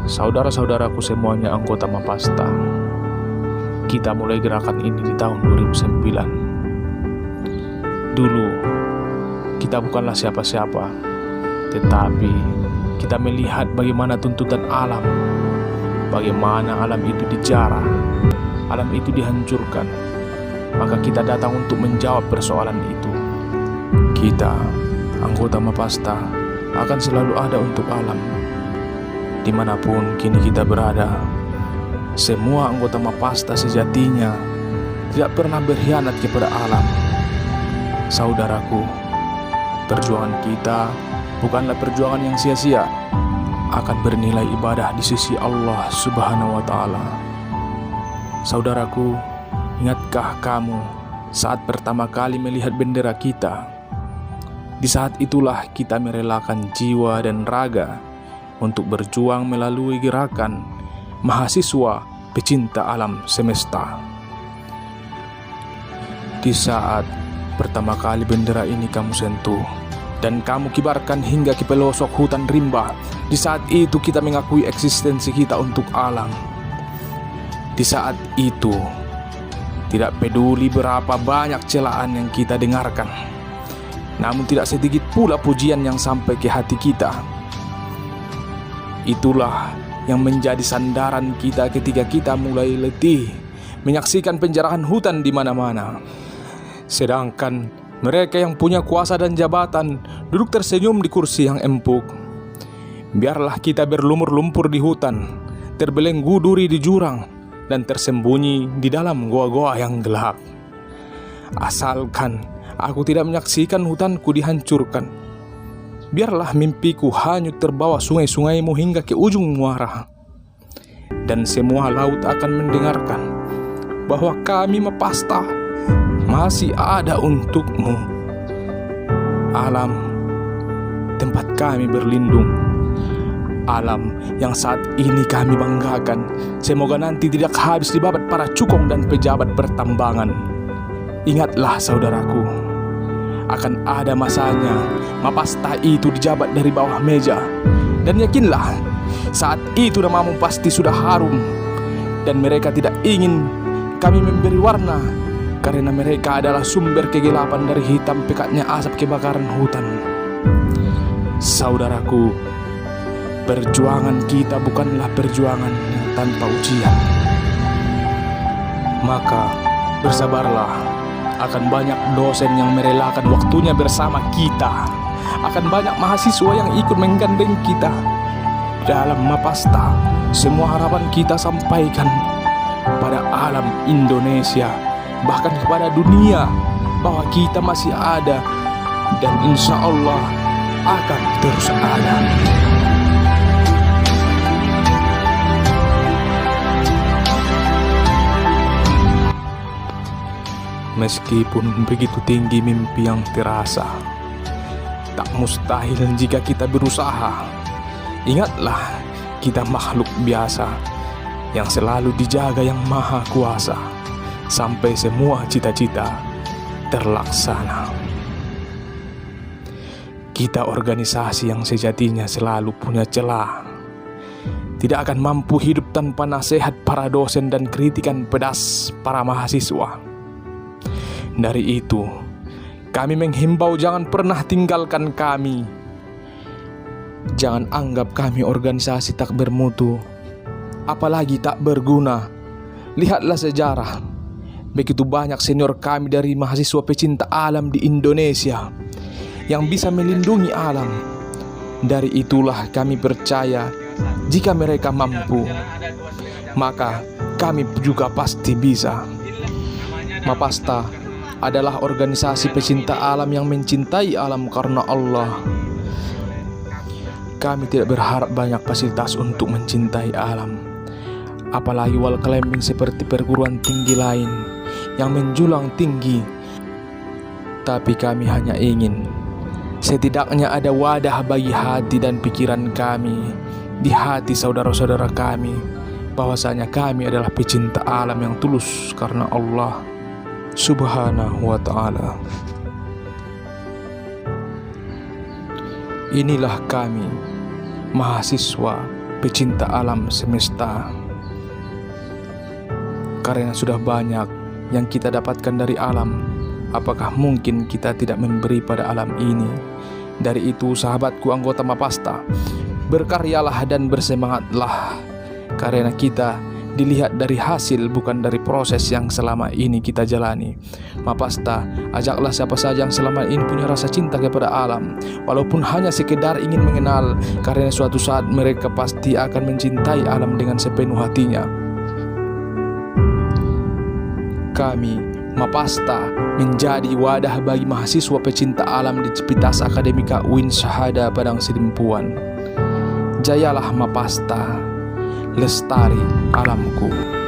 Saudara-saudaraku semuanya anggota Mapasta, kita mulai gerakan ini di tahun 2009. Dulu, kita bukanlah siapa-siapa, tetapi kita melihat bagaimana tuntutan alam, bagaimana alam itu dijarah, alam itu dihancurkan. Maka kita datang untuk menjawab persoalan itu. Kita, anggota Mapasta, akan selalu ada untuk alam. Dimanapun kini kita berada, semua anggota Mapasta sejatinya tidak pernah berkhianat kepada alam. Saudaraku, perjuangan kita bukanlah perjuangan yang sia-sia, akan bernilai ibadah di sisi Allah Subhanahu wa Ta'ala. Saudaraku, ingatkah kamu saat pertama kali melihat bendera kita? Di saat itulah kita merelakan jiwa dan raga untuk berjuang melalui gerakan mahasiswa pecinta alam semesta. Di saat pertama kali bendera ini kamu sentuh dan kamu kibarkan hingga ke pelosok hutan rimba, di saat itu kita mengakui eksistensi kita untuk alam. Di saat itu, tidak peduli berapa banyak celaan yang kita dengarkan, namun tidak sedikit pula pujian yang sampai ke hati kita. Itulah yang menjadi sandaran kita ketika kita mulai letih menyaksikan penjarahan hutan di mana-mana. Sedangkan mereka yang punya kuasa dan jabatan duduk tersenyum di kursi yang empuk. Biarlah kita berlumur-lumpur di hutan, terbelenggu duri di jurang, dan tersembunyi di dalam goa-goa yang gelap. Asalkan aku tidak menyaksikan hutanku dihancurkan, biarlah mimpiku hanyut terbawa sungai-sungaimu hingga ke ujung muara. Dan semua laut akan mendengarkan bahwa kami Mapasta masih ada untukmu. Alam, tempat kami berlindung. Alam yang saat ini kami banggakan, semoga nanti tidak habis dibabat para cukong dan pejabat pertambangan. Ingatlah saudaraku, akan ada masanya Mapasta itu dijabat dari bawah meja. Dan yakinlah, saat itu namamu pasti sudah harum. Dan mereka tidak ingin kami memberi warna, karena mereka adalah sumber kegelapan dari hitam pekatnya asap kebakaran hutan. Saudaraku, perjuangan kita bukanlah perjuangan yang tanpa ujian. Maka bersabarlah, akan banyak dosen yang merelakan waktunya bersama kita. Akan banyak mahasiswa yang ikut menggandeng kita. Dalam Mapasta, semua harapan kita sampaikan pada alam Indonesia, bahkan kepada dunia, bahwa kita masih ada dan insya Allah akan terus ada. Meskipun begitu tinggi mimpi yang terasa, tak mustahil jika kita berusaha. Ingatlah, kita makhluk biasa yang selalu dijaga yang Maha Kuasa sampai semua cita-cita terlaksana. Kita organisasi yang sejatinya selalu punya celah, tidak akan mampu hidup tanpa nasihat para dosen dan kritikan pedas para mahasiswa. Dari itu, kami menghimbau jangan pernah tinggalkan kami. Jangan anggap kami organisasi tak bermutu, apalagi tak berguna. Lihatlah sejarah, begitu banyak senior kami dari mahasiswa pecinta alam di Indonesia yang bisa melindungi alam. Dari itulah kami percaya, jika mereka mampu, maka kami juga pasti bisa. Mapasta adalah organisasi pecinta alam yang mencintai alam karena Allah. Kami tidak berharap banyak fasilitas untuk mencintai alam, apalagi wall climbing seperti perguruan tinggi lain yang menjulang tinggi. Tapi kami hanya ingin setidaknya ada wadah bagi hati dan pikiran kami, di hati saudara-saudara kami, bahwasanya kami adalah pecinta alam yang tulus karena Allah Subhanahu wa Ta'ala. Inilah kami, mahasiswa pecinta alam semesta. Karena sudah banyak yang kita dapatkan dari alam, apakah mungkin kita tidak memberi pada alam ini? Dari itu, sahabatku anggota Mapasta, berkaryalah dan bersemangatlah, karena kita dilihat dari hasil, bukan dari proses yang selama ini kita jalani. Mapasta, ajaklah siapa saja yang selama ini punya rasa cinta kepada alam, walaupun hanya sekedar ingin mengenal, karena suatu saat mereka pasti akan mencintai alam dengan sepenuh hatinya. Kami, Mapasta, menjadi wadah bagi mahasiswa pecinta alam di Civitas Akademika UIN Syahada Padang Sidempuan. Jayalah Mapasta, lestari alamku.